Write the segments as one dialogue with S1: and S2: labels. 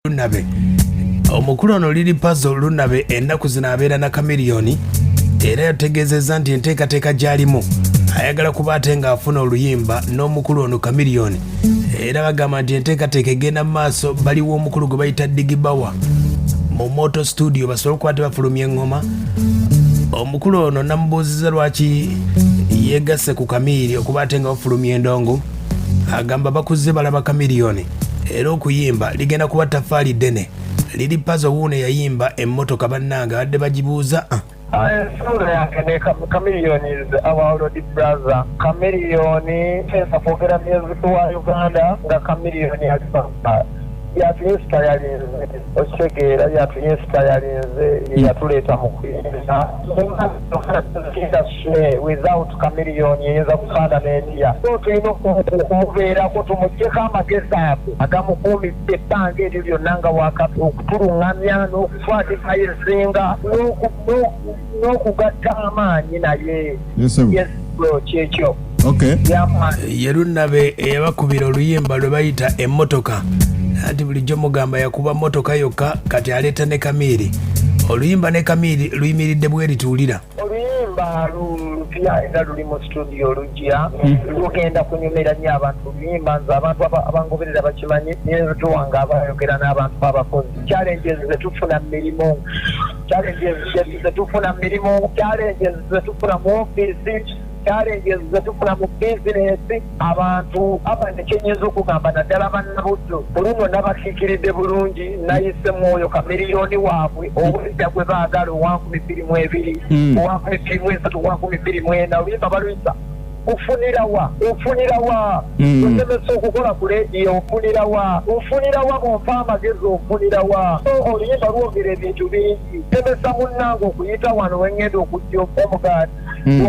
S1: Lunabe omukulu ono Lily Puzzle Lunabe ennaku zino abeera na Chameleone era yategeezezza nti enteekateeka gy'alimu ayagala kuba ate ng'afuna oluyimba n'omukulu ono Chameleone era bagamba nti enteekateeka egenda mu maaso baliwo omukulu gwe bayita Digibawa mu Moto Studio basobole okuba tebafulumya engoma. Omukulu ono namubuuziza lwaki yeegasse ku Kamiri okuba ate nga bafulumya endongo, agamba bakuze balaba Chameleone era okuyimba ligenda kuba taffaali ddene. Lily Puzzle wuuno yayimba emmotoka bannanga badde bagibuuza
S2: ensonga yange ne Chameleone is our older brother. Chameleone fensa kwogera music wa Uganda nga Chameleone yalifa yatuinspirinze okitegera yatuinspirinze yatuleeta mu kuyimba without Chameleone yinza kusanda n'endiya so tulina okubeerako tumugyeko amagezi ago agamukuumidde ebbanga eryo lyonna nga wakati okutulungamya n'okutwatikayo ensinga n'okugatta amaanyi naye kyekyo
S1: ye Lunabe eyabakubira oluyimba lwe bayita emmotoka ati bulijjo mugamba yakuba motoka yokka kati aleeta ne Kamiri. Oluyimba ne Kamiri luyimiridde bwe lituulira
S2: oluyimba lupya era luli mu studio lujja lugenda kunyumira nnyo abantu luyimba nze abantu abangoberera bakimanyi nyetuwanga abayogera n'abantu abakozi challenges zetufuna mu mirimu challenges zetufuna mu ofiisi challenges zetufuna mu bizinesi abantu abandekenyeza okugamba naddala bannabuddu oluno nabakiikiridde bulungi nayise mwoyo Chameleone waabwe obulidda gwe baagala owa-22 owa-23 owa-24 oluyimba baluyisa ofunirawa osemesa okukola ku leediyo ofunirawa bw'onfa amagezi ofunirawa oluyimba lwogera ebintu bingi semesa munnange okuyita wano wengenda okujja omugaati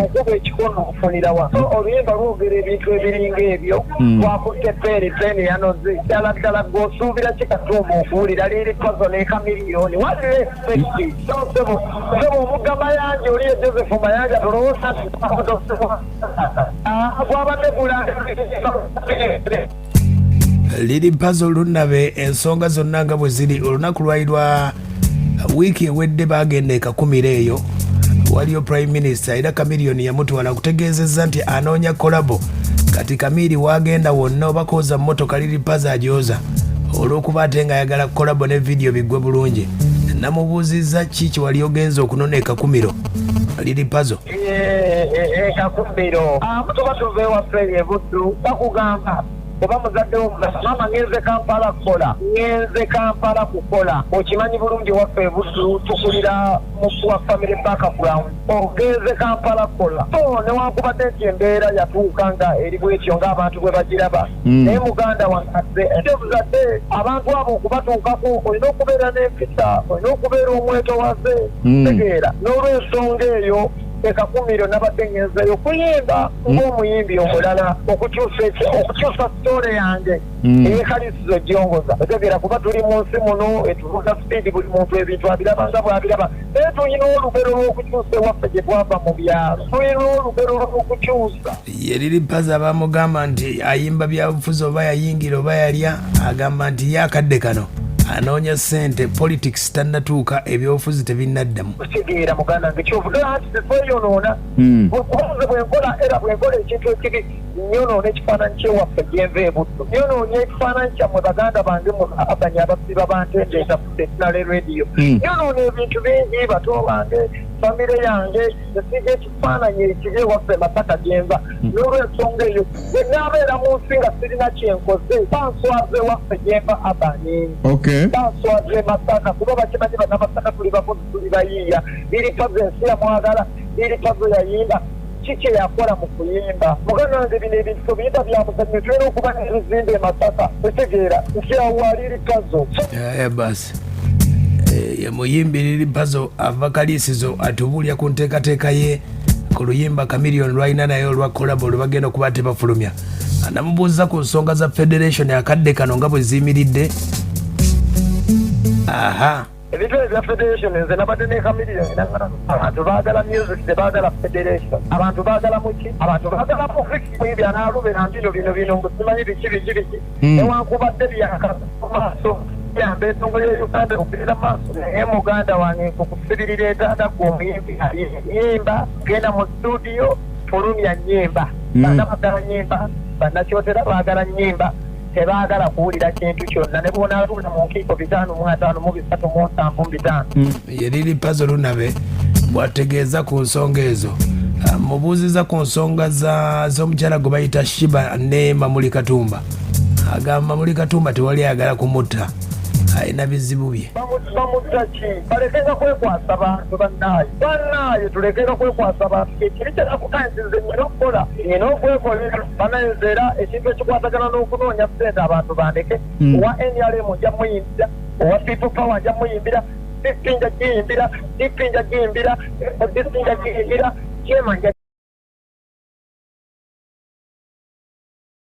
S2: okuba ekikono ofunirawa oluyimba lwogera ebintu ebiringa ebyo twakutte peeni yanoze ddala g'osuubira kikatuma okuwulira Lily Puzzle ne Chameleone wali respect sebo omugga Mayanja oli ye Joseph Mayanja tolowooza
S1: Lily Puzzle Lunabe ensonga zonna nga bwe ziri olunaku lwali lwa wiiki ewedde bagenda ekakumira eyo waliyo Prime Minister era Chameleone yamutwala kutegeezezza nti anoonya kolabo kati Kamiri wagenda wonna obakooza mmotoka Lily Puzzle ajooza olw'okuba ate nga ayagala kolabo ne vidiyo biggwe bulungi. Namubuuzizza ki wali ogenza okunona ekakumiro Lily Puzzle
S2: ekakumiro tuba tuva ewaffe ebuddu bakugamba oba muzaddewo mama ngenze Kampala kukola okimanyi bulungi waffe ebuddu tukulira wa family background ogenze Kampala kukola so newankubadde nti embeera yatuuka nga eri bwetyo ng'abantu bwe bagiraba naye muganda wange ente buzadde abantu abo okubatuukako olina okubeera n'empisa olina okubeera omwetowaze tegeera n'olw'ensonga eyo ekakumiro nabadde ngenzeyo kuyimba ng'omuyimbi omulala okukyusa sitore yange eyekalisizo gyongoza otegera kuba tuli mu nsi muno etuvuga sipiidi buli muntu ebintu abiraba nga bw'abiraba naye tulina olugero lw'okukyusa ewaffe gye twava mu byalo tulina olugero lw'okukyusa.
S1: Ye Lily Puzzle abamugamba nti ayimba byabufuzi oba yayingira oba yalya agamba nti ye akadde kano anoonya ssente politics tannatuuka ebyobufuzi tebinnaddamu
S2: kitegeera muganda wange kyovudala nti tetweyonoona obufuzi bwenkola era bwenkola ekintu ekibi nyonoona ekifaananyi kyewaffe gyenva ebuddu nyonoonya ekifaananyi kyammwe baganda bange abanye abasiba bantende etafudde tinale rediyo nyonoona ebintu bingi bato bange famire yange esiga ekifaananyi ekibi ewaffe Masaka gyenva n'olw'ensonga eyo bwenaabeera mu nsi nga sirina kyenkoze banswaze ewaffe gyenva abani banswaze Masaka kuba bakimanyi bannamasaka tuli bakozi tuli bayiiya Lily Puzzle ensi yamwagala Lily Puzzle yayimba kiki yakola mu kuyimba muganda wange bino ebintu tubiyita byamuzannyo tulina okuba n'ebizimbe Masaka otegeera nkyawa Lily Puzzle
S1: basi ye muyimbi Lily Puzzle ava kaliisizo atubulya ku nteekateeka ye ku luyimba Chameleone lwalina naye olwa kolabo lwe bagenda okuba tebafulumya. Namubuuza ku nsonga za federation akadde kano nga bwe ziyimiridde.
S2: ebintu ebya federation nze nabadde ne Chameleone abantu baagala music tebaagala federation abantu baagala muki abantu baagala muziki byanaalubera mbino bino simanyi biki newankubadde byakasa mu maaso yambe ensonga ya Uganda okugenda maaso naye muganda wange kukusibirira etaata gw'omuyimbi yimba genda mu studio fulumya nnyimba bana bagala nnyimba bannakyotera baagala nnyimba tebaagala kuwulira kintu kyonna ne bw'onaatula mu nkiiko 5 mu 5 mu 3 mu 7 mu 5
S1: ye liri Puzzle Lunabe bw'ategeeza ku nsonga ezo. Mubuuziza ku nsonga z'omukyala gwe bayita Shiba ne Mamuli Katumba. Agamba Mamuli Katumba tewali ayagala kumutta, alina bizibu bye.
S2: Bamutta ki? Balekenga kwekwasa bantu bannaye tulekenga kwekwasa bantu ekiri kyenakukansize nnina okukola nina okwekolera banayinzeera ekintu ekikwatagana n'okunoonya ssente abantu bandeke owa NRM nja muyimbira owa People Power nja muyimbira Dipinja giyimbira Chairman